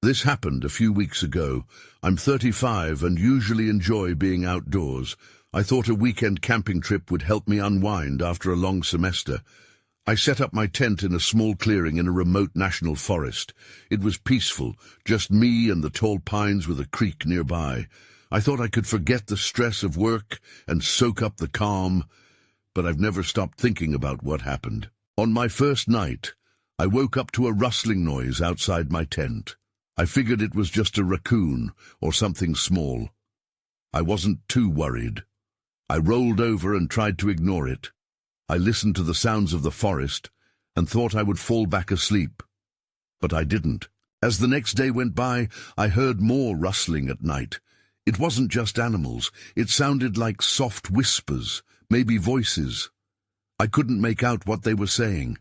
This happened a few weeks ago. I'm 35 and usually enjoy being outdoors. I thought a weekend camping trip would help me unwind after a long semester. I set up my tent in a small clearing in a remote national forest. It was peaceful, just me and the tall pines with a creek nearby. I thought I could forget the stress of work and soak up the calm, but I've never stopped thinking about what happened. On my first night, I woke up to a rustling noise outside my tent. I figured it was just a raccoon or something small. I wasn't too worried. I rolled over and tried to ignore it. I listened to the sounds of the forest and thought I would fall back asleep. But I didn't. As the next day went by, I heard more rustling at night. It wasn't just animals. It sounded like soft whispers, maybe voices. I couldn't make out what they were saying.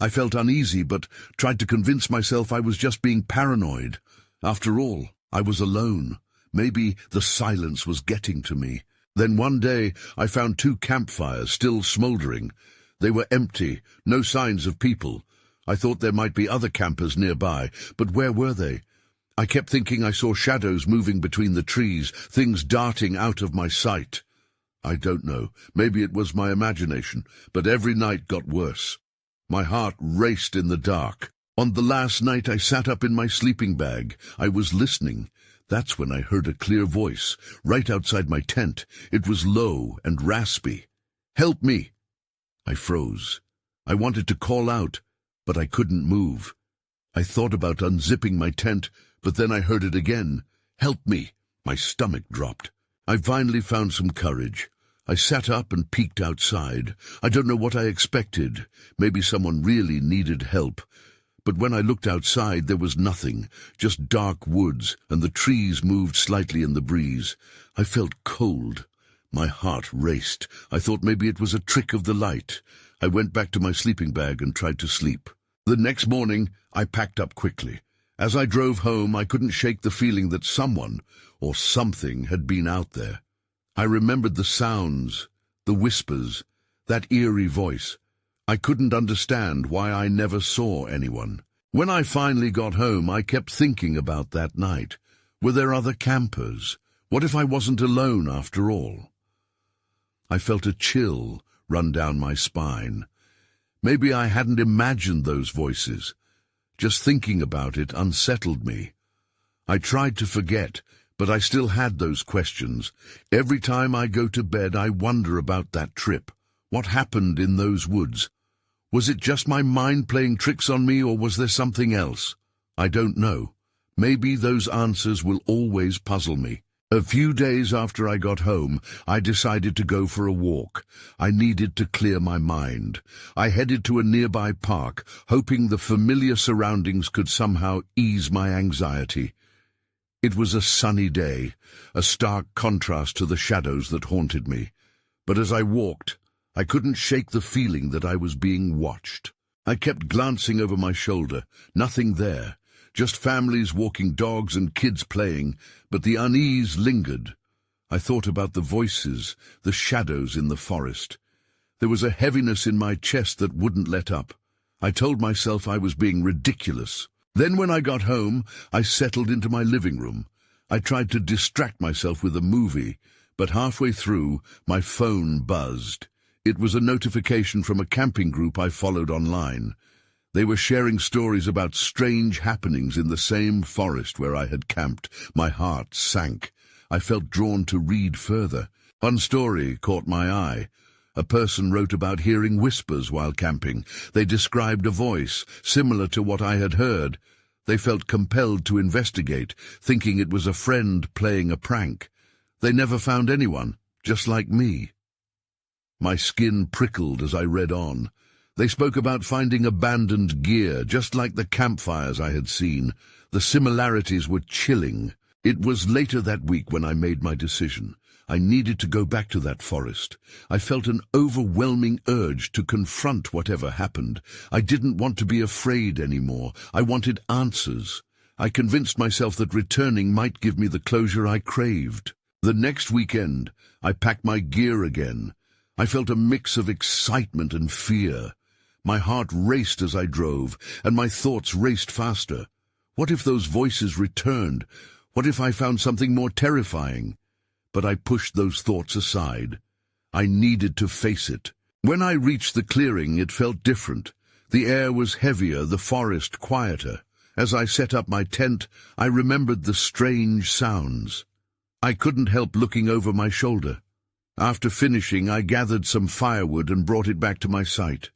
I felt uneasy, but tried to convince myself I was just being paranoid. After all, I was alone. Maybe the silence was getting to me. Then one day, I found 2 campfires still smoldering. They were empty, no signs of people. I thought there might be other campers nearby, but where were they? I kept thinking I saw shadows moving between the trees, things darting out of my sight. I don't know, maybe it was my imagination, but every night got worse. My heart raced in the dark. On the last night I sat up in my sleeping bag. I was listening. That's when I heard a clear voice, right outside my tent. It was low and raspy. "Help me!" I froze. I wanted to call out, but I couldn't move. I thought about unzipping my tent, but then I heard it again. "Help me!" My stomach dropped. I finally found some courage. I sat up and peeked outside. I don't know what I expected. Maybe someone really needed help. But when I looked outside, there was nothing, just dark woods, and the trees moved slightly in the breeze. I felt cold. My heart raced. I thought maybe it was a trick of the light. I went back to my sleeping bag and tried to sleep. The next morning, I packed up quickly. As I drove home, I couldn't shake the feeling that someone or something had been out there. I remembered the sounds, the whispers, that eerie voice. I couldn't understand why I never saw anyone. When I finally got home, I kept thinking about that night. Were there other campers? What if I wasn't alone after all? I felt a chill run down my spine. Maybe I hadn't imagined those voices. Just thinking about it unsettled me. I tried to forget, but I still had those questions. Every time I go to bed, I wonder about that trip. What happened in those woods? Was it just my mind playing tricks on me, or was there something else? I don't know. Maybe those answers will always puzzle me. A few days after I got home, I decided to go for a walk. I needed to clear my mind. I headed to a nearby park, hoping the familiar surroundings could somehow ease my anxiety. It was a sunny day, a stark contrast to the shadows that haunted me. But as I walked, I couldn't shake the feeling that I was being watched. I kept glancing over my shoulder. Nothing there. Just families walking, dogs and kids playing, but the unease lingered. I thought about the voices, the shadows in the forest. There was a heaviness in my chest that wouldn't let up. I told myself I was being ridiculous. Then when I got home, I settled into my living room. I tried to distract myself with a movie, but halfway through, my phone buzzed. It was a notification from a camping group I followed online. They were sharing stories about strange happenings in the same forest where I had camped. My heart sank. I felt drawn to read further. One story caught my eye. A person wrote about hearing whispers while camping. They described a voice similar to what I had heard. They felt compelled to investigate, thinking it was a friend playing a prank. They never found anyone, just like me. My skin prickled as I read on. They spoke about finding abandoned gear, just like the campfires I had seen. The similarities were chilling. It was later that week when I made my decision. I needed to go back to that forest. I felt an overwhelming urge to confront whatever happened. I didn't want to be afraid anymore. I wanted answers. I convinced myself that returning might give me the closure I craved. The next weekend, I packed my gear again. I felt a mix of excitement and fear. My heart raced as I drove, and my thoughts raced faster. What if those voices returned? What if I found something more terrifying? But I pushed those thoughts aside. I needed to face it. When I reached the clearing, it felt different. The air was heavier, the forest quieter. As I set up my tent, I remembered the strange sounds. I couldn't help looking over my shoulder. After finishing, I gathered some firewood and brought it back to my sight.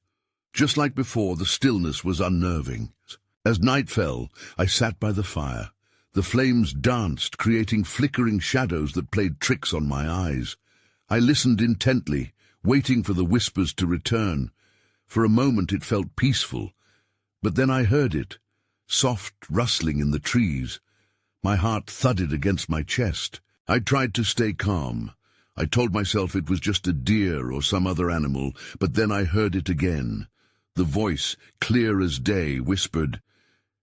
Just like before, the stillness was unnerving. As night fell, I sat by the fire. The flames danced, creating flickering shadows that played tricks on my eyes. I listened intently, waiting for the whispers to return. For a moment it felt peaceful, but then I heard it, soft rustling in the trees. My heart thudded against my chest. I tried to stay calm. I told myself it was just a deer or some other animal, but then I heard it again. The voice, clear as day, whispered,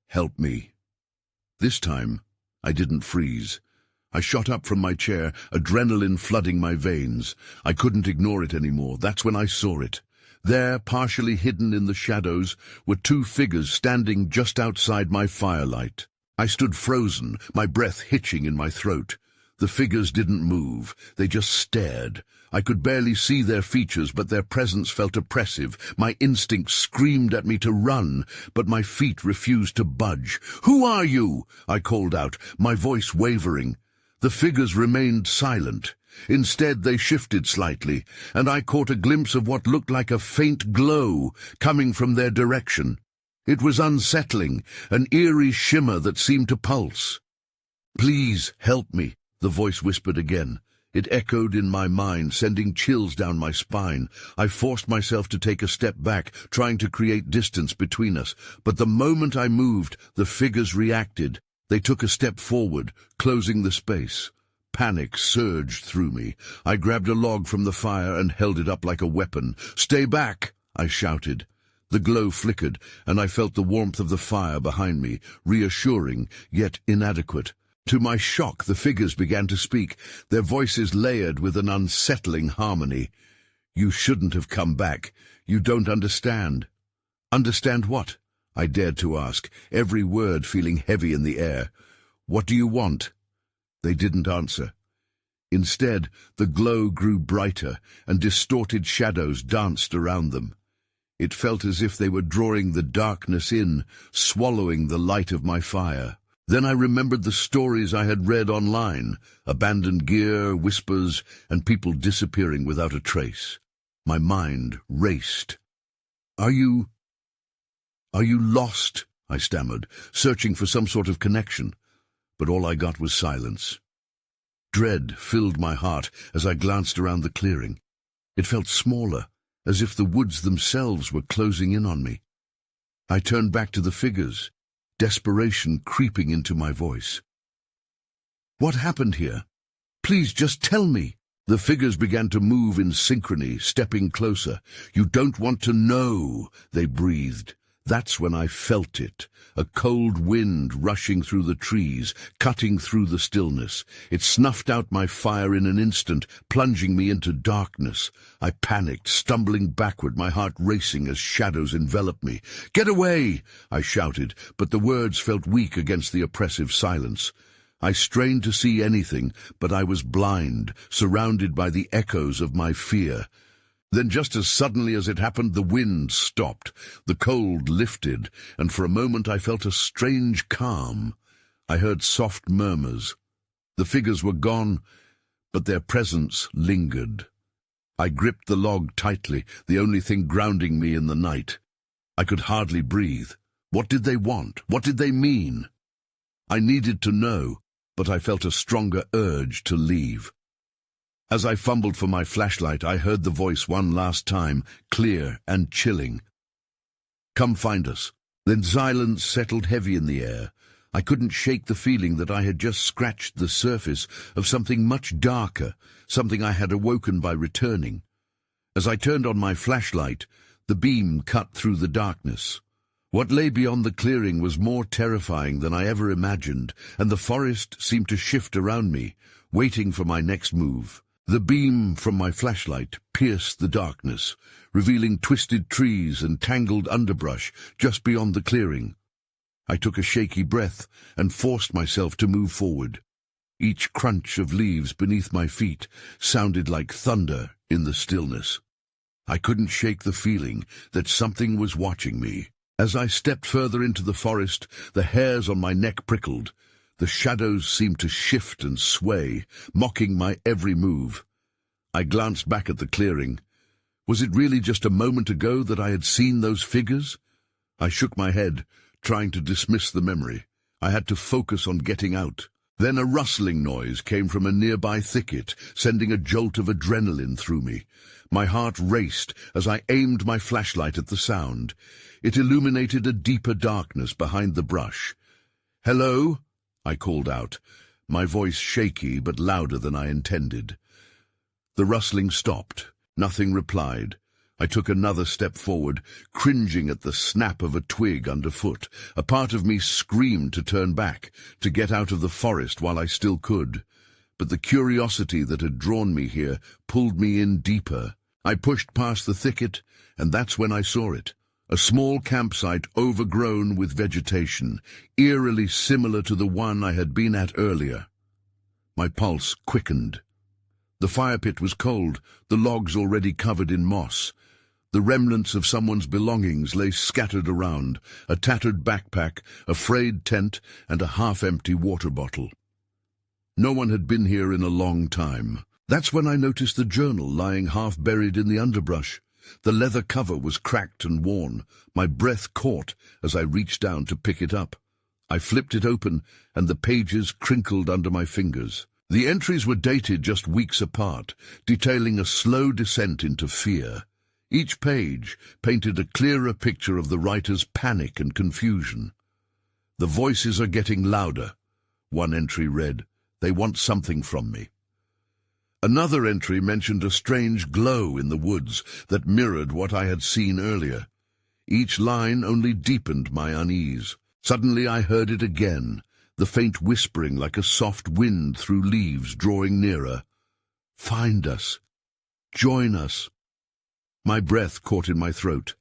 "Help me." This time, I didn't freeze. I shot up from my chair, adrenaline flooding my veins. I couldn't ignore it anymore. That's when I saw it. There, partially hidden in the shadows, were two figures standing just outside my firelight. I stood frozen, my breath hitching in my throat. The figures didn't move. They just stared. I could barely see their features, but their presence felt oppressive. My instincts screamed at me to run, but my feet refused to budge. "Who are you?" I called out, my voice wavering. The figures remained silent. Instead, they shifted slightly, and I caught a glimpse of what looked like a faint glow coming from their direction. It was unsettling, an eerie shimmer that seemed to pulse. "Please help me," the voice whispered again. It echoed in my mind, sending chills down my spine. I forced myself to take a step back, trying to create distance between us. But the moment I moved, the figures reacted. They took a step forward, closing the space. Panic surged through me. I grabbed a log from the fire and held it up like a weapon. "Stay back!" I shouted. The glow flickered, and I felt the warmth of the fire behind me, reassuring, yet inadequate. To my shock, the figures began to speak, their voices layered with an unsettling harmony. "You shouldn't have come back. You don't understand." "Understand what?" I dared to ask, every word feeling heavy in the air. "What do you want?" They didn't answer. Instead, the glow grew brighter, and distorted shadows danced around them. It felt as if they were drawing the darkness in, swallowing the light of my fire. Then I remembered the stories I had read online, abandoned gear, whispers, and people disappearing without a trace. My mind raced. Are you lost?" I stammered, searching for some sort of connection. But all I got was silence. Dread filled my heart as I glanced around the clearing. It felt smaller, as if the woods themselves were closing in on me. I turned back to the figures, desperation creeping into my voice. "What happened here? Please just tell me." The figures began to move in synchrony, stepping closer. "You don't want to know," they breathed. That's when I felt it, a cold wind rushing through the trees, cutting through the stillness. It snuffed out my fire in an instant, plunging me into darkness. I panicked, stumbling backward, my heart racing as shadows enveloped me. "Get away!" I shouted, but the words felt weak against the oppressive silence. I strained to see anything, but I was blind, surrounded by the echoes of my fear. Then just as suddenly as it happened, the wind stopped. The cold lifted, and for a moment I felt a strange calm. I heard soft murmurs. The figures were gone, but their presence lingered. I gripped the log tightly, the only thing grounding me in the night. I could hardly breathe. What did they want? What did they mean? I needed to know, but I felt a stronger urge to leave. As I fumbled for my flashlight, I heard the voice one last time, clear and chilling. "Come find us." Then silence settled heavy in the air. I couldn't shake the feeling that I had just scratched the surface of something much darker, something I had awoken by returning. As I turned on my flashlight, the beam cut through the darkness. What lay beyond the clearing was more terrifying than I ever imagined, and the forest seemed to shift around me, waiting for my next move. The beam from my flashlight pierced the darkness, revealing twisted trees and tangled underbrush just beyond the clearing. I took a shaky breath and forced myself to move forward. Each crunch of leaves beneath my feet sounded like thunder in the stillness. I couldn't shake the feeling that something was watching me. As I stepped further into the forest, the hairs on my neck prickled. The shadows seemed to shift and sway, mocking my every move. I glanced back at the clearing. Was it really just a moment ago that I had seen those figures? I shook my head, trying to dismiss the memory. I had to focus on getting out. Then a rustling noise came from a nearby thicket, sending a jolt of adrenaline through me. My heart raced as I aimed my flashlight at the sound. It illuminated a deeper darkness behind the brush. "Hello?" I called out, my voice shaky but louder than I intended. The rustling stopped. Nothing replied. I took another step forward, cringing at the snap of a twig underfoot. A part of me screamed to turn back, to get out of the forest while I still could. But the curiosity that had drawn me here pulled me in deeper. I pushed past the thicket, and that's when I saw it. A small campsite overgrown with vegetation, eerily similar to the one I had been at earlier. My pulse quickened. The fire pit was cold, the logs already covered in moss. The remnants of someone's belongings lay scattered around, a tattered backpack, a frayed tent, and a half-empty water bottle. No one had been here in a long time. That's when I noticed the journal lying half-buried in the underbrush. The leather cover was cracked and worn. My breath caught as I reached down to pick it up. I flipped it open, and the pages crinkled under my fingers. The entries were dated just weeks apart, detailing a slow descent into fear. Each page painted a clearer picture of the writer's panic and confusion. "The voices are getting louder," one entry read. "They want something from me." Another entry mentioned a strange glow in the woods that mirrored what I had seen earlier. Each line only deepened my unease. Suddenly I heard it again, the faint whispering like a soft wind through leaves drawing nearer. "Find us. Join us." My breath caught in my throat.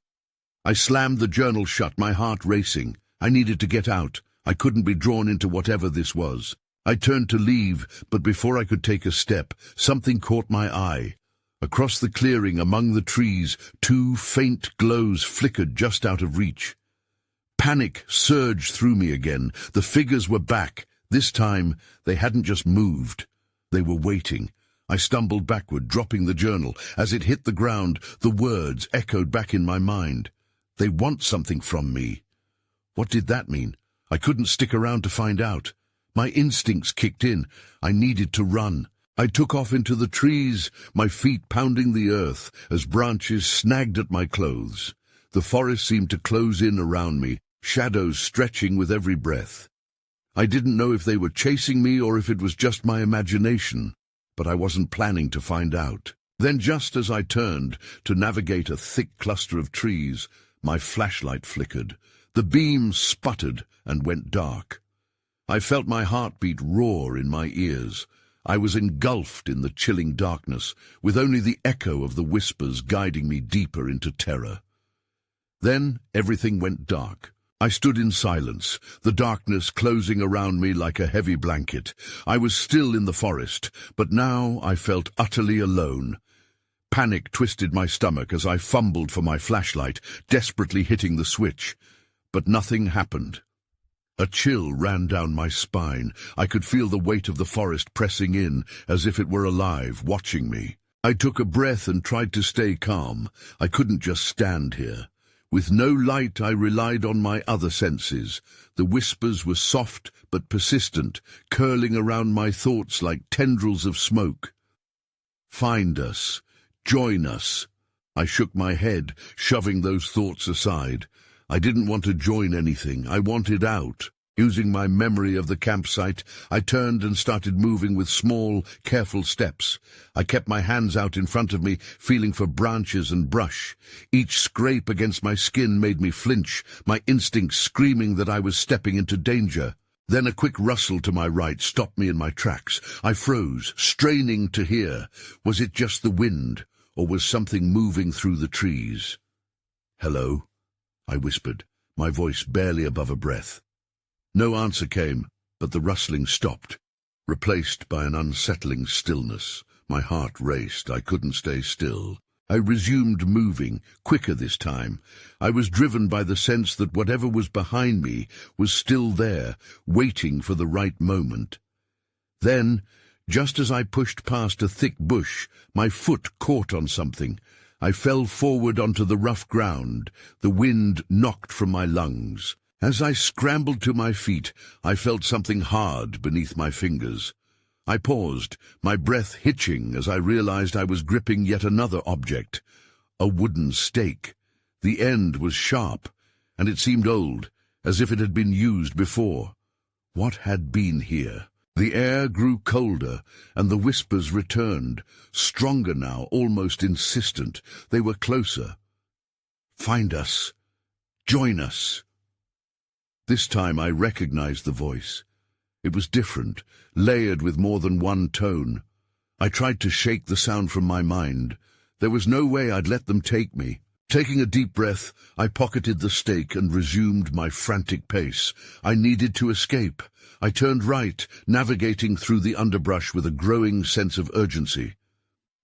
I slammed the journal shut, my heart racing. I needed to get out. I couldn't be drawn into whatever this was. I turned to leave, but before I could take a step, something caught my eye. Across the clearing, among the trees, two faint glows flickered just out of reach. Panic surged through me again. The figures were back. This time, they hadn't just moved. They were waiting. I stumbled backward, dropping the journal. As it hit the ground, the words echoed back in my mind. "They want something from me." What did that mean? I couldn't stick around to find out. My instincts kicked in. I needed to run. I took off into the trees, my feet pounding the earth as branches snagged at my clothes. The forest seemed to close in around me, shadows stretching with every breath. I didn't know if they were chasing me or if it was just my imagination, but I wasn't planning to find out. Then, just as I turned to navigate a thick cluster of trees, my flashlight flickered. The beam sputtered and went dark. I felt my heartbeat roar in my ears. I was engulfed in the chilling darkness, with only the echo of the whispers guiding me deeper into terror. Then everything went dark. I stood in silence, the darkness closing around me like a heavy blanket. I was still in the forest, but now I felt utterly alone. Panic twisted my stomach as I fumbled for my flashlight, desperately hitting the switch. But nothing happened. A chill ran down my spine. I could feel the weight of the forest pressing in, as if it were alive, watching me. I took a breath and tried to stay calm. I couldn't just stand here. With no light, I relied on my other senses. The whispers were soft but persistent, curling around my thoughts like tendrils of smoke. "Find us. Join us." I shook my head, shoving those thoughts aside. I didn't want to join anything. I wanted out. Using my memory of the campsite, I turned and started moving with small, careful steps. I kept my hands out in front of me, feeling for branches and brush. Each scrape against my skin made me flinch, my instincts screaming that I was stepping into danger. Then a quick rustle to my right stopped me in my tracks. I froze, straining to hear. Was it just the wind, or was something moving through the trees? "Hello?" I whispered, my voice barely above a breath. No answer came, but the rustling stopped, replaced by an unsettling stillness. My heart raced. I couldn't stay still. I resumed moving, quicker this time. I was driven by the sense that whatever was behind me was still there, waiting for the right moment. Then, just as I pushed past a thick bush, my foot caught on something. I fell forward onto the rough ground. The wind knocked from my lungs. As I scrambled to my feet, I felt something hard beneath my fingers. I paused, my breath hitching as I realized I was gripping yet another object, a wooden stake. The end was sharp, and it seemed old, as if it had been used before. What had been here? The air grew colder, and the whispers returned, stronger now, almost insistent. They were closer. "Find us. Join us." This time I recognized the voice. It was different, layered with more than one tone. I tried to shake the sound from my mind. There was no way I'd let them take me. Taking a deep breath, I pocketed the stake and resumed my frantic pace. I needed to escape. I turned right, navigating through the underbrush with a growing sense of urgency.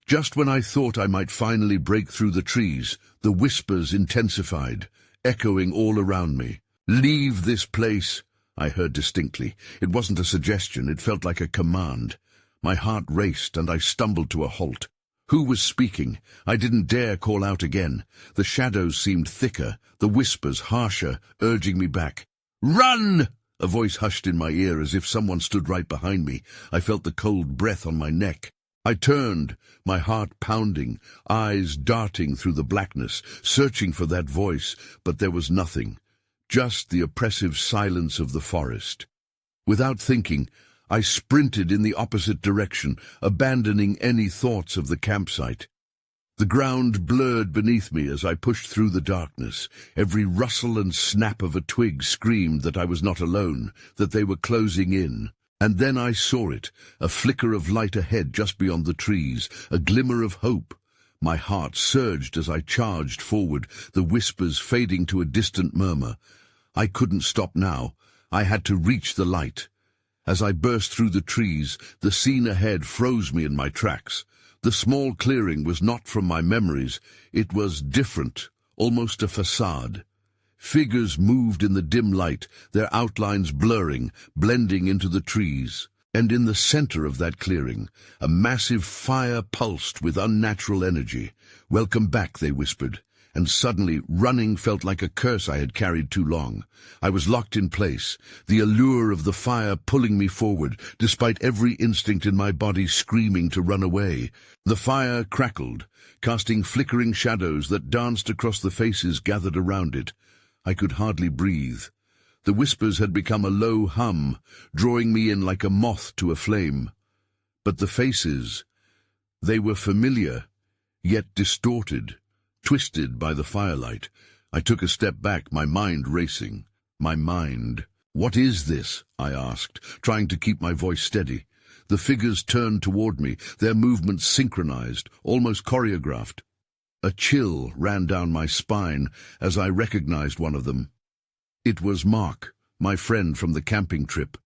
Just when I thought I might finally break through the trees, the whispers intensified, echoing all around me. "Leave this place," I heard distinctly. It wasn't a suggestion, it felt like a command. My heart raced and I stumbled to a halt. Who was speaking? I didn't dare call out again. The shadows seemed thicker, the whispers harsher, urging me back. "Run!" A voice hushed in my ear as if someone stood right behind me. I felt the cold breath on my neck. I turned, my heart pounding, eyes darting through the blackness, searching for that voice, but there was nothing. Just the oppressive silence of the forest. Without thinking, I sprinted in the opposite direction, abandoning any thoughts of the campsite. The ground blurred beneath me as I pushed through the darkness. Every rustle and snap of a twig screamed that I was not alone, that they were closing in. And then I saw it, a flicker of light ahead just beyond the trees, a glimmer of hope. My heart surged as I charged forward, the whispers fading to a distant murmur. I couldn't stop now. I had to reach the light. As I burst through the trees, the scene ahead froze me in my tracks. The small clearing was not from my memories. It was different, almost a facade. Figures moved in the dim light, their outlines blurring, blending into the trees. And in the center of that clearing, a massive fire pulsed with unnatural energy. "Welcome back," they whispered. And suddenly, running felt like a curse I had carried too long. I was locked in place, the allure of the fire pulling me forward, despite every instinct in my body screaming to run away. The fire crackled, casting flickering shadows that danced across the faces gathered around it. I could hardly breathe. The whispers had become a low hum, drawing me in like a moth to a flame. But the faces, they were familiar, yet distorted. Twisted by the firelight. I took a step back, my mind racing. My mind. "What is this?" I asked, trying to keep my voice steady. The figures turned toward me, their movements synchronized, almost choreographed. A chill ran down my spine as I recognized one of them. It was Mark, my friend from the camping trip.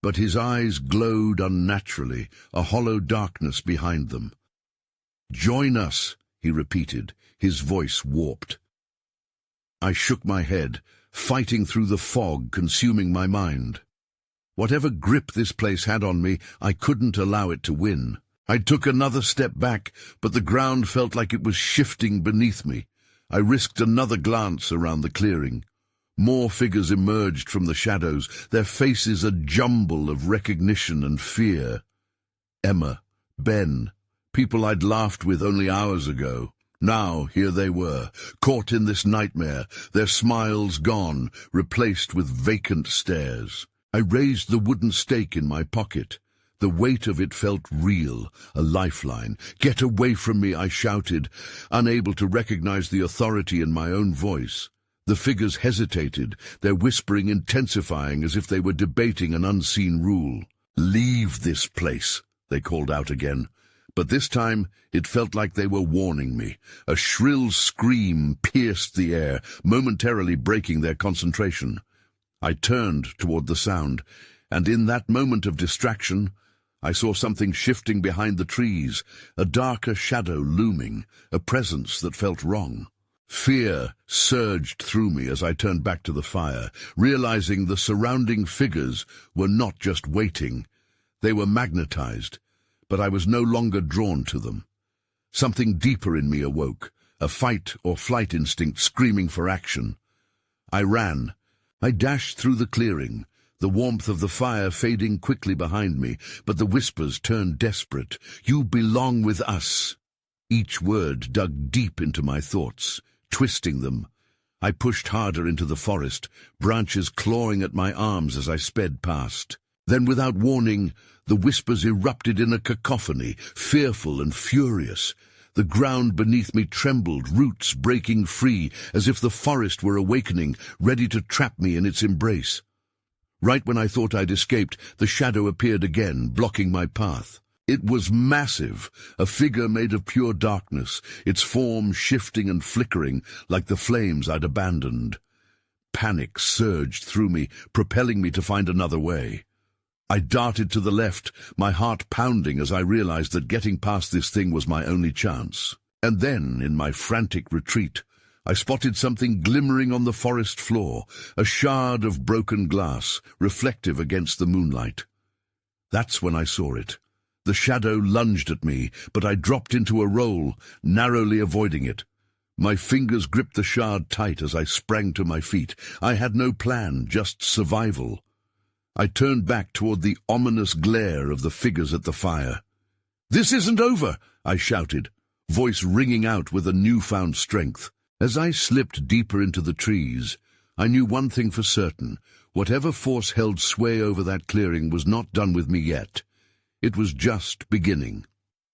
But his eyes glowed unnaturally, a hollow darkness behind them. "Join us," he repeated, his voice warped. I shook my head, fighting through the fog consuming my mind. Whatever grip this place had on me, I couldn't allow it to win. I took another step back, but the ground felt like it was shifting beneath me. I risked another glance around the clearing. More figures emerged from the shadows, their faces a jumble of recognition and fear. Emma, Ben, people I'd laughed with only hours ago. Now here they were, caught in this nightmare, their smiles gone, replaced with vacant stares. I raised the wooden stake in my pocket. The weight of it felt real, a lifeline. "Get away from me," I shouted, unable to recognize the authority in my own voice. The figures hesitated, their whispering intensifying as if they were debating an unseen rule. "Leave this place," they called out again. But this time it felt like they were warning me. A shrill scream pierced the air, momentarily breaking their concentration. I turned toward the sound, and in that moment of distraction, I saw something shifting behind the trees, a darker shadow looming, a presence that felt wrong. Fear surged through me as I turned back to the fire, realizing the surrounding figures were not just waiting. They were magnetized, but I was no longer drawn to them. Something deeper in me awoke, a fight or flight instinct screaming for action. I ran. I dashed through the clearing, the warmth of the fire fading quickly behind me, but the whispers turned desperate. "You belong with us." Each word dug deep into my thoughts, twisting them. I pushed harder into the forest, branches clawing at my arms as I sped past. Then, without warning, the whispers erupted in a cacophony, fearful and furious. The ground beneath me trembled, roots breaking free, as if the forest were awakening, ready to trap me in its embrace. Right when I thought I'd escaped, the shadow appeared again, blocking my path. It was massive, a figure made of pure darkness, its form shifting and flickering like the flames I'd abandoned. Panic surged through me, propelling me to find another way. I darted to the left, my heart pounding as I realized that getting past this thing was my only chance. And then, in my frantic retreat, I spotted something glimmering on the forest floor, a shard of broken glass, reflective against the moonlight. That's when I saw it. The shadow lunged at me, but I dropped into a roll, narrowly avoiding it. My fingers gripped the shard tight as I sprang to my feet. I had no plan, just survival. I turned back toward the ominous glare of the figures at the fire. "This isn't over!" I shouted, voice ringing out with a newfound strength. As I slipped deeper into the trees, I knew one thing for certain. Whatever force held sway over that clearing was not done with me yet. It was just beginning.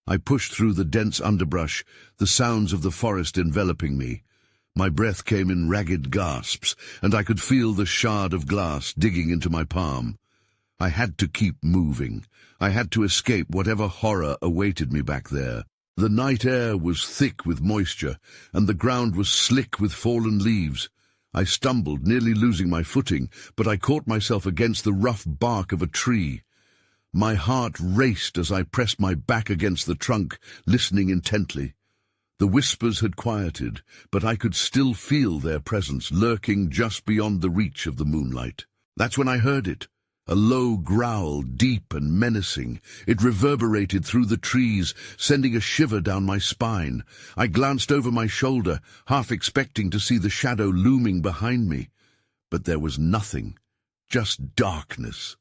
I pushed through the dense underbrush, the sounds of the forest enveloping me. My breath came in ragged gasps, and I could feel the shard of glass digging into my palm. I had to keep moving. I had to escape whatever horror awaited me back there. The night air was thick with moisture, and the ground was slick with fallen leaves. I stumbled, nearly losing my footing, but I caught myself against the rough bark of a tree. My heart raced as I pressed my back against the trunk, listening intently. The whispers had quieted, but I could still feel their presence lurking just beyond the reach of the moonlight. That's when I heard it. A low growl, deep and menacing. It reverberated through the trees, sending a shiver down my spine. I glanced over my shoulder, half expecting to see the shadow looming behind me. But there was nothing, just darkness.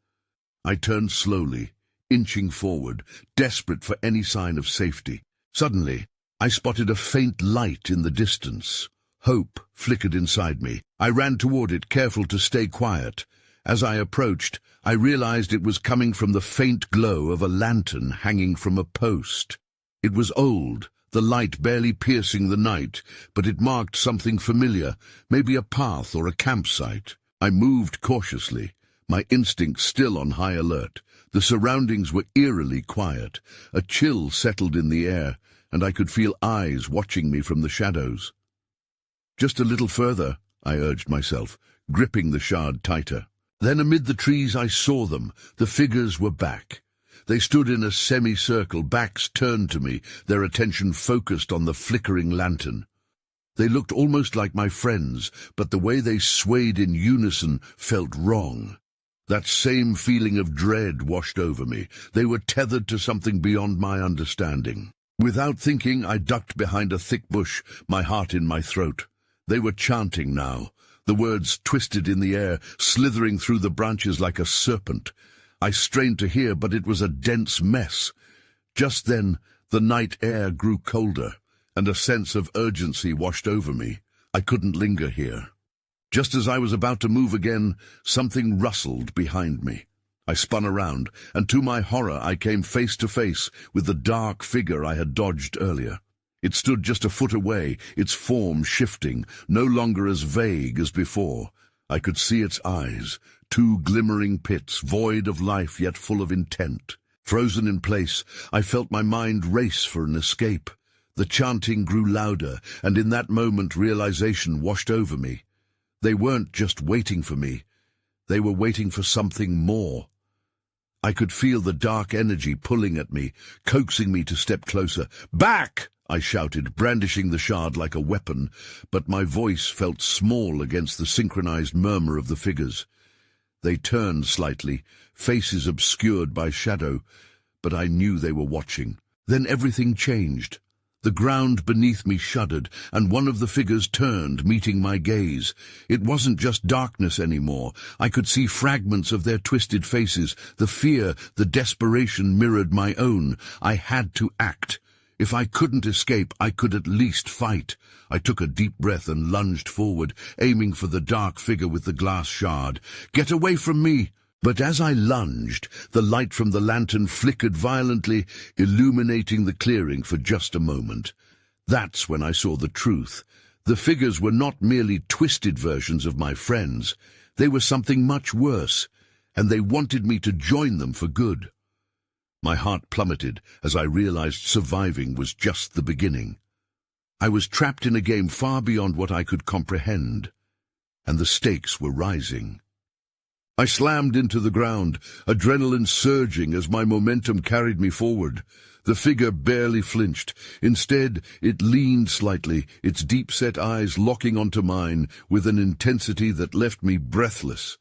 I turned slowly, inching forward, desperate for any sign of safety. Suddenly, I spotted a faint light in the distance. Hope flickered inside me. I ran toward it, careful to stay quiet. As I approached, I realized it was coming from the faint glow of a lantern hanging from a post. It was old, the light barely piercing the night, but it marked something familiar, maybe a path or a campsite. I moved cautiously, my instincts still on high alert. The surroundings were eerily quiet. A chill settled in the air, and I could feel eyes watching me from the shadows. "Just a little further," I urged myself, gripping the shard tighter. Then amid the trees I saw them. The figures were back. They stood in a semicircle, backs turned to me, their attention focused on the flickering lantern. They looked almost like my friends, but the way they swayed in unison felt wrong. That same feeling of dread washed over me. They were tethered to something beyond my understanding. Without thinking, I ducked behind a thick bush, my heart in my throat. They were chanting now. The words twisted in the air, slithering through the branches like a serpent. I strained to hear, but it was a dense mess. Just then, the night air grew colder, and a sense of urgency washed over me. I couldn't linger here. Just as I was about to move again, something rustled behind me. I spun around, and to my horror I came face to face with the dark figure I had dodged earlier. It stood just a foot away, its form shifting, no longer as vague as before. I could see its eyes, two glimmering pits, void of life yet full of intent. Frozen in place, I felt my mind race for an escape. The chanting grew louder, and in that moment realization washed over me. They weren't just waiting for me. They were waiting for something more. I could feel the dark energy pulling at me, coaxing me to step closer. "Back!" I shouted, brandishing the shard like a weapon, but my voice felt small against the synchronized murmur of the figures. They turned slightly, faces obscured by shadow, but I knew they were watching. Then everything changed. The ground beneath me shuddered, and one of the figures turned, meeting my gaze. It wasn't just darkness anymore. I could see fragments of their twisted faces. The fear, the desperation mirrored my own. I had to act. If I couldn't escape, I could at least fight. I took a deep breath and lunged forward, aiming for the dark figure with the glass shard. "Get away from me!" But as I lunged, the light from the lantern flickered violently, illuminating the clearing for just a moment. That's when I saw the truth. The figures were not merely twisted versions of my friends. They were something much worse, and they wanted me to join them for good. My heart plummeted as I realized surviving was just the beginning. I was trapped in a game far beyond what I could comprehend, and the stakes were rising. I slammed into the ground, adrenaline surging as my momentum carried me forward. The figure barely flinched. Instead, it leaned slightly, its deep-set eyes locking onto mine with an intensity that left me breathless.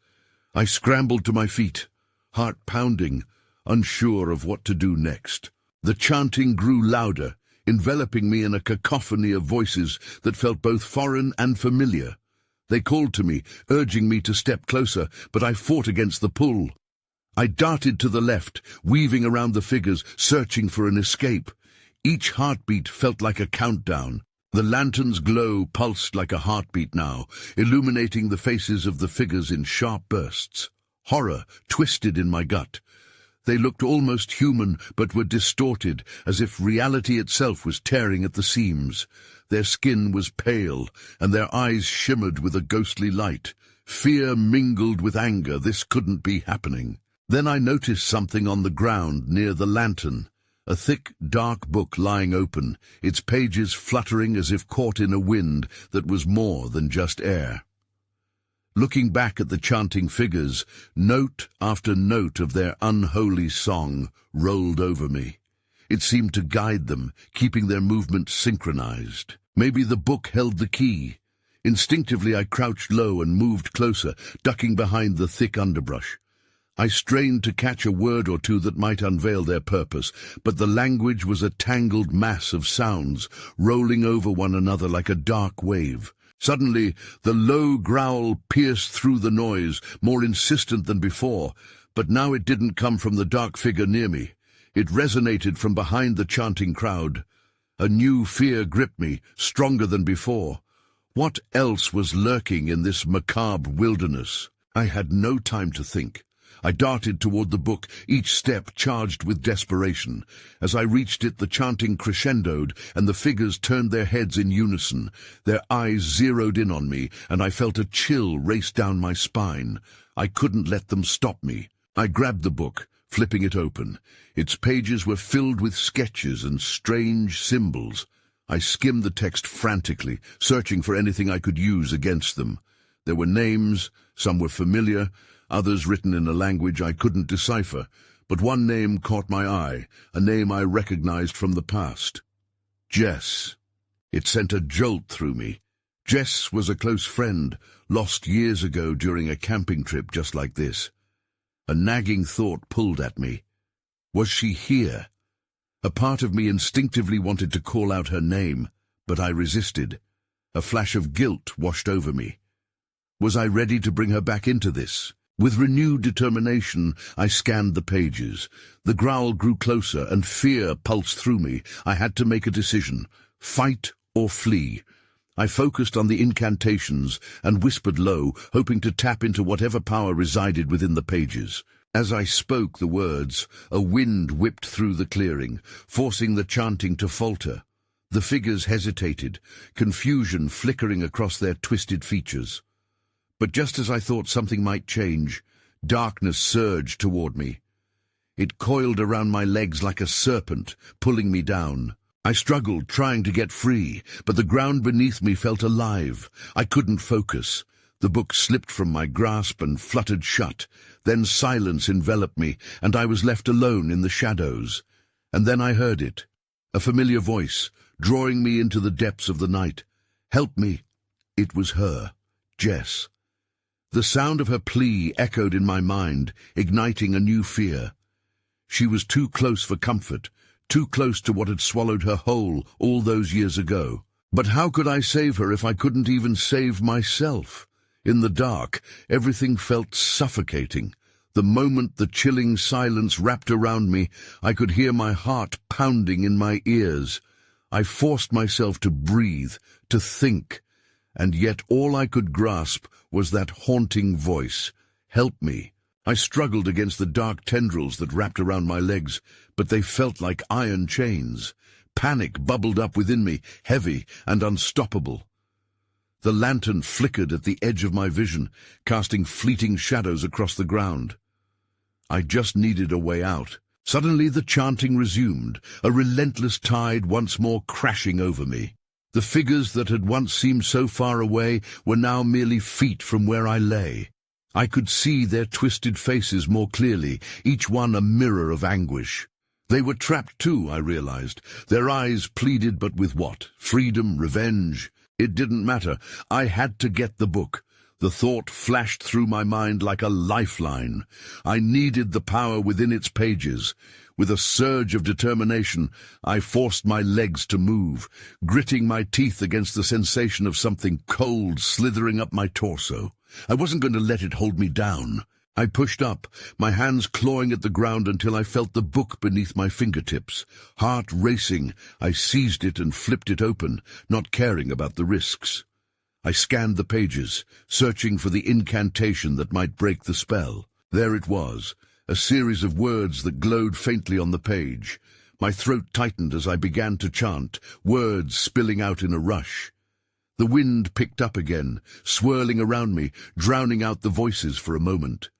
I scrambled to my feet, heart pounding, unsure of what to do next. The chanting grew louder, enveloping me in a cacophony of voices that felt both foreign and familiar. They called to me, urging me to step closer, but I fought against the pull. I darted to the left, weaving around the figures, searching for an escape. Each heartbeat felt like a countdown. The lantern's glow pulsed like a heartbeat now, illuminating the faces of the figures in sharp bursts. Horror twisted in my gut. They looked almost human, but were distorted, as if reality itself was tearing at the seams. Their skin was pale, and their eyes shimmered with a ghostly light. Fear mingled with anger. This couldn't be happening. Then I noticed something on the ground near the lantern. A thick, dark book lying open, its pages fluttering as if caught in a wind that was more than just air. Looking back at the chanting figures, note after note of their unholy song rolled over me. It seemed to guide them, keeping their movements synchronized. Maybe the book held the key. Instinctively I crouched low and moved closer, ducking behind the thick underbrush. I strained to catch a word or two that might unveil their purpose, but the language was a tangled mass of sounds, rolling over one another like a dark wave. Suddenly, the low growl pierced through the noise, more insistent than before, but now it didn't come from the dark figure near me. It resonated from behind the chanting crowd. A new fear gripped me, stronger than before. What else was lurking in this macabre wilderness? I had no time to think. I darted toward the book, each step charged with desperation. As I reached it, the chanting crescendoed, and the figures turned their heads in unison. Their eyes zeroed in on me, and I felt a chill race down my spine. I couldn't let them stop me. I grabbed the book, flipping it open. Its pages were filled with sketches and strange symbols. I skimmed the text frantically, searching for anything I could use against them. There were names, some were familiar, others written in a language I couldn't decipher, but one name caught my eye, a name I recognized from the past. Jess. It sent a jolt through me. Jess was a close friend, lost years ago during a camping trip just like this. A nagging thought pulled at me. Was she here? A part of me instinctively wanted to call out her name, but I resisted. A flash of guilt washed over me. Was I ready to bring her back into this? With renewed determination, I scanned the pages. The growl grew closer, and fear pulsed through me. I had to make a decision: fight or flee. I focused on the incantations and whispered low, hoping to tap into whatever power resided within the pages. As I spoke the words, a wind whipped through the clearing, forcing the chanting to falter. The figures hesitated, confusion flickering across their twisted features. But just as I thought something might change, darkness surged toward me. It coiled around my legs like a serpent, pulling me down. I struggled, trying to get free, but the ground beneath me felt alive. I couldn't focus. The book slipped from my grasp and fluttered shut. Then silence enveloped me, and I was left alone in the shadows. And then I heard it, a familiar voice, drawing me into the depths of the night. "Help me." It was her, Jess. The sound of her plea echoed in my mind, igniting a new fear. She was too close for comfort, too close to what had swallowed her whole all those years ago. But how could I save her if I couldn't even save myself? In the dark, everything felt suffocating. The moment the chilling silence wrapped around me, I could hear my heart pounding in my ears. I forced myself to breathe, to think, and yet all I could grasp was that haunting voice. "Help me." I struggled against the dark tendrils that wrapped around my legs, but they felt like iron chains. Panic bubbled up within me, heavy and unstoppable. The lantern flickered at the edge of my vision, casting fleeting shadows across the ground. I just needed a way out. Suddenly the chanting resumed, a relentless tide once more crashing over me. The figures that had once seemed so far away were now merely feet from where I lay. I could see their twisted faces more clearly, each one a mirror of anguish. They were trapped too, I realized. Their eyes pleaded, but with what? Freedom, revenge? It didn't matter. I had to get the book. The thought flashed through my mind like a lifeline. I needed the power within its pages. With a surge of determination, I forced my legs to move, gritting my teeth against the sensation of something cold slithering up my torso. I wasn't going to let it hold me down. I pushed up, my hands clawing at the ground until I felt the book beneath my fingertips. Heart racing, I seized it and flipped it open, not caring about the risks. I scanned the pages, searching for the incantation that might break the spell. There it was, a series of words that glowed faintly on the page. My throat tightened as I began to chant, words spilling out in a rush. The wind picked up again, swirling around me, drowning out the voices for a moment.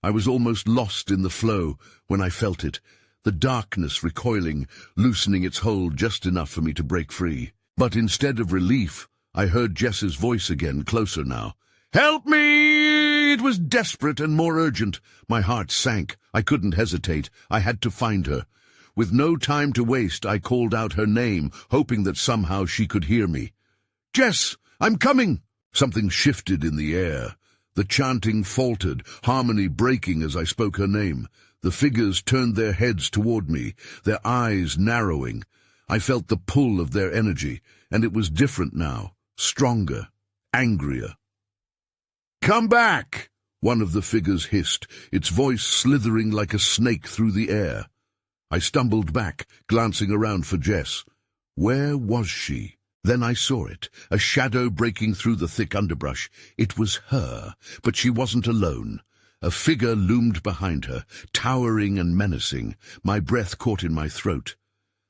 I was almost lost in the flow when I felt it, the darkness recoiling, loosening its hold just enough for me to break free. But instead of relief, I heard Jess's voice again, closer now. "Help me!" It was desperate and more urgent. My heart sank. I couldn't hesitate. I had to find her. With no time to waste, I called out her name, hoping that somehow she could hear me. "Jess, I'm coming!" Something shifted in the air. The chanting faltered, harmony breaking as I spoke her name. The figures turned their heads toward me, their eyes narrowing. I felt the pull of their energy, and it was different now, stronger, angrier. "Come back!" one of the figures hissed, its voice slithering like a snake through the air. I stumbled back, glancing around for Jess. Where was she? Then I saw it, a shadow breaking through the thick underbrush. It was her, but she wasn't alone. A figure loomed behind her, towering and menacing. My breath caught in my throat.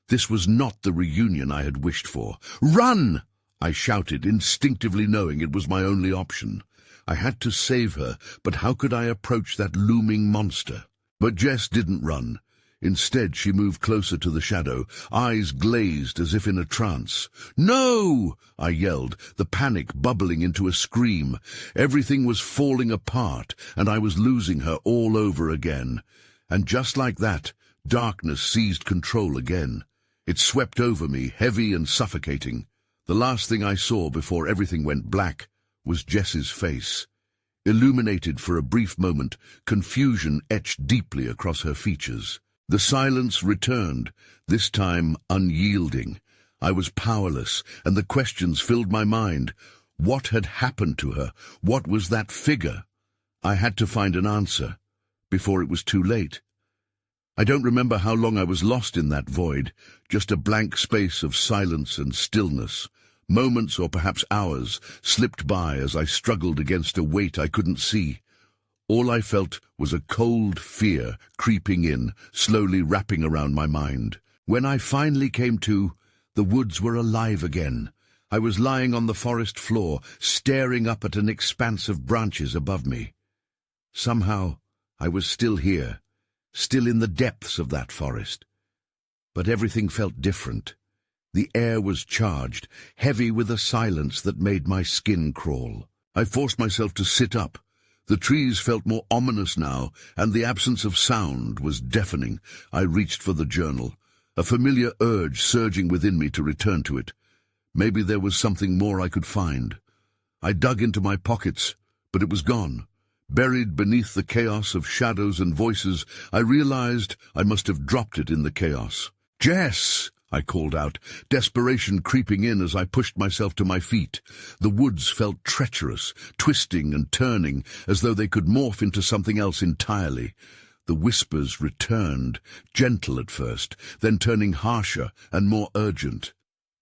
This was not the reunion I had wished for. "Run!" I shouted, instinctively knowing it was my only option. I had to save her, but how could I approach that looming monster? But Jess didn't run. Instead, she moved closer to the shadow, eyes glazed as if in a trance. "No!" I yelled, the panic bubbling into a scream. Everything was falling apart, and I was losing her all over again. And just like that, darkness seized control again. It swept over me, heavy and suffocating. The last thing I saw before everything went black was Jess's face. Illuminated for a brief moment, confusion etched deeply across her features. The silence returned, this time unyielding. I was powerless, and the questions filled my mind. What had happened to her? What was that figure? I had to find an answer, before it was too late. I don't remember how long I was lost in that void, just a blank space of silence and stillness. Moments, or perhaps hours, slipped by as I struggled against a weight I couldn't see. All I felt was a cold fear creeping in, slowly wrapping around my mind. When I finally came to, the woods were alive again. I was lying on the forest floor, staring up at an expanse of branches above me. Somehow, I was still here, still in the depths of that forest. But everything felt different. The air was charged, heavy with a silence that made my skin crawl. I forced myself to sit up. The trees felt more ominous now, and the absence of sound was deafening. I reached for the journal, a familiar urge surging within me to return to it. Maybe there was something more I could find. I dug into my pockets, but it was gone. Buried beneath the chaos of shadows and voices, I realized I must have dropped it in the chaos. "Jess!" I called out, desperation creeping in as I pushed myself to my feet. The woods felt treacherous, twisting and turning, as though they could morph into something else entirely. The whispers returned, gentle at first, then turning harsher and more urgent.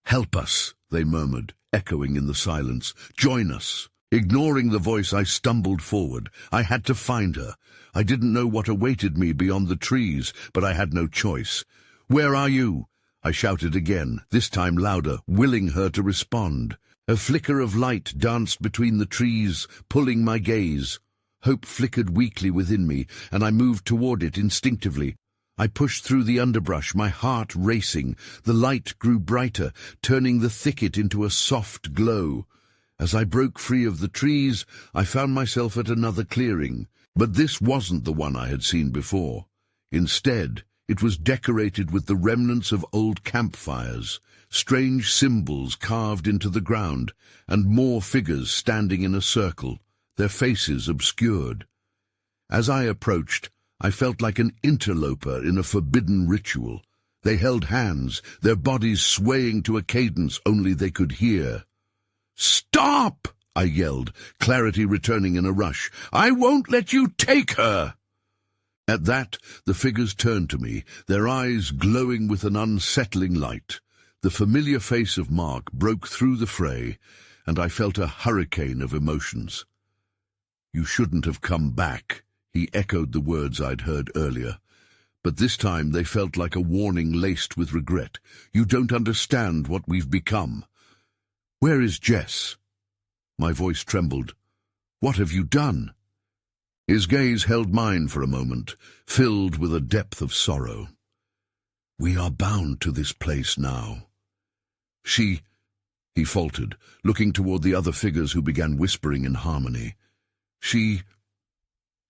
"Help us," they murmured, echoing in the silence. "Join us." Ignoring the voice, I stumbled forward. I had to find her. I didn't know what awaited me beyond the trees, but I had no choice. "Where are you?" I shouted again, this time louder, willing her to respond. A flicker of light danced between the trees, pulling my gaze. Hope flickered weakly within me, and I moved toward it instinctively. I pushed through the underbrush, my heart racing. The light grew brighter, turning the thicket into a soft glow. As I broke free of the trees, I found myself at another clearing. But this wasn't the one I had seen before. Instead, it was decorated with the remnants of old campfires, strange symbols carved into the ground, and more figures standing in a circle, their faces obscured. As I approached, I felt like an interloper in a forbidden ritual. They held hands, their bodies swaying to a cadence only they could hear. "Stop!" I yelled, clarity returning in a rush. "I won't let you take her!" At that, the figures turned to me, their eyes glowing with an unsettling light. The familiar face of Mark broke through the fray, and I felt a hurricane of emotions. "You shouldn't have come back," he echoed the words I'd heard earlier. But this time they felt like a warning laced with regret. "You don't understand what we've become." "Where is Jess?" My voice trembled. "What have you done?" His gaze held mine for a moment, filled with a depth of sorrow. "We are bound to this place now." He faltered, looking toward the other figures who began whispering in harmony. "She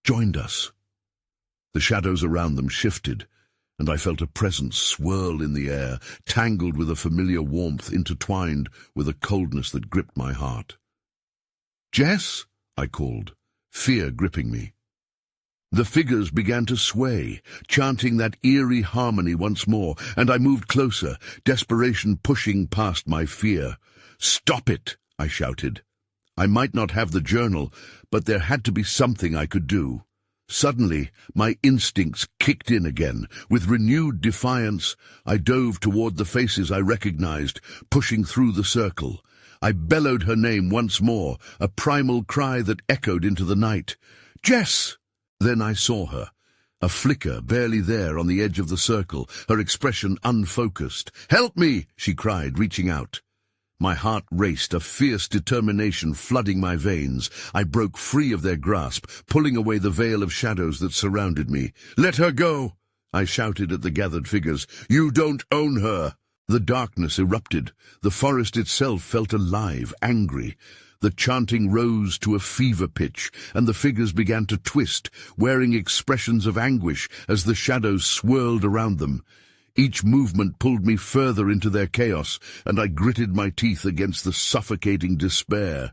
joined us." The shadows around them shifted, and I felt a presence swirl in the air, tangled with a familiar warmth intertwined with a coldness that gripped my heart. "Jess?" I called, fear gripping me. The figures began to sway, chanting that eerie harmony once more, and I moved closer, desperation pushing past my fear. "Stop it!" I shouted. I might not have the journal, but there had to be something I could do. Suddenly, my instincts kicked in again. With renewed defiance, I dove toward the faces I recognized, pushing through the circle. I bellowed her name once more, a primal cry that echoed into the night. "Jess!" Then I saw her, a flicker barely there on the edge of the circle, her expression unfocused. "Help me!" she cried, reaching out. My heart raced, a fierce determination flooding my veins. I broke free of their grasp, pulling away the veil of shadows that surrounded me. "Let her go!" I shouted at the gathered figures. "You don't own her!" The darkness erupted. The forest itself felt alive, angry. The chanting rose to a fever pitch, and the figures began to twist, wearing expressions of anguish as the shadows swirled around them. Each movement pulled me further into their chaos, and I gritted my teeth against the suffocating despair.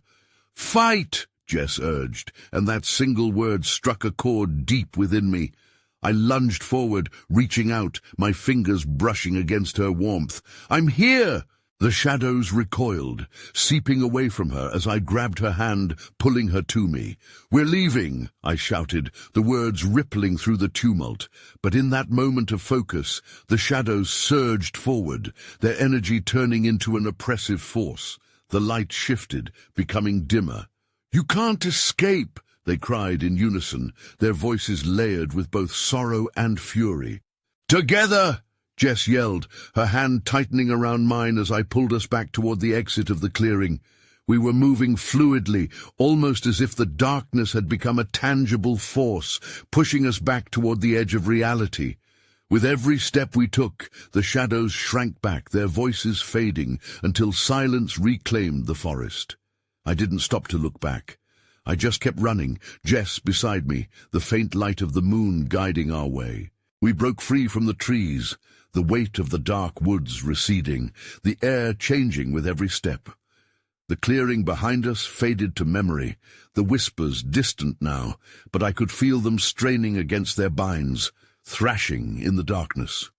"Fight!" Jess urged, and that single word struck a chord deep within me. I lunged forward, reaching out, my fingers brushing against her warmth. "I'm here!" The shadows recoiled, seeping away from her as I grabbed her hand, pulling her to me. "We're leaving!" I shouted, the words rippling through the tumult. But in that moment of focus, the shadows surged forward, their energy turning into an oppressive force. The light shifted, becoming dimmer. "You can't escape!" they cried in unison, their voices layered with both sorrow and fury. "Together!" Jess yelled, her hand tightening around mine as I pulled us back toward the exit of the clearing. We were moving fluidly, almost as if the darkness had become a tangible force, pushing us back toward the edge of reality. With every step we took, the shadows shrank back, their voices fading, until silence reclaimed the forest. I didn't stop to look back. I just kept running, Jess beside me, the faint light of the moon guiding our way. We broke free from the trees, the weight of the dark woods receding, the air changing with every step. The clearing behind us faded to memory, the whispers distant now, but I could feel them straining against their binds, thrashing in the darkness.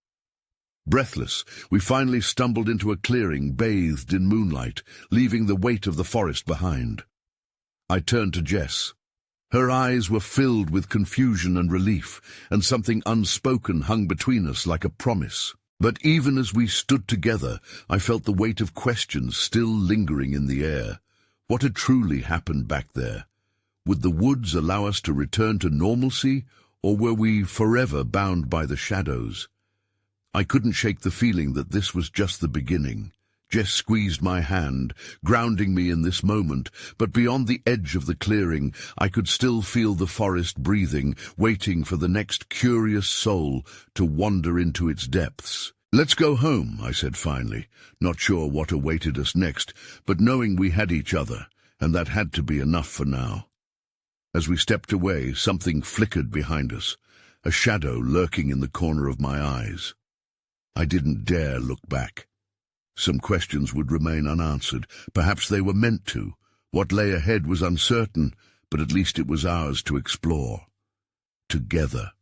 Breathless, we finally stumbled into a clearing bathed in moonlight, leaving the weight of the forest behind. I turned to Jess. Her eyes were filled with confusion and relief, and something unspoken hung between us like a promise. But even as we stood together, I felt the weight of questions still lingering in the air. What had truly happened back there? Would the woods allow us to return to normalcy, or were we forever bound by the shadows? I couldn't shake the feeling that this was just the beginning. Jess squeezed my hand, grounding me in this moment, but beyond the edge of the clearing, I could still feel the forest breathing, waiting for the next curious soul to wander into its depths. "Let's go home," I said finally, not sure what awaited us next, but knowing we had each other, and that had to be enough for now. As we stepped away, something flickered behind us, a shadow lurking in the corner of my eyes. I didn't dare look back. Some questions would remain unanswered. Perhaps they were meant to. What lay ahead was uncertain, but at least it was ours to explore. Together.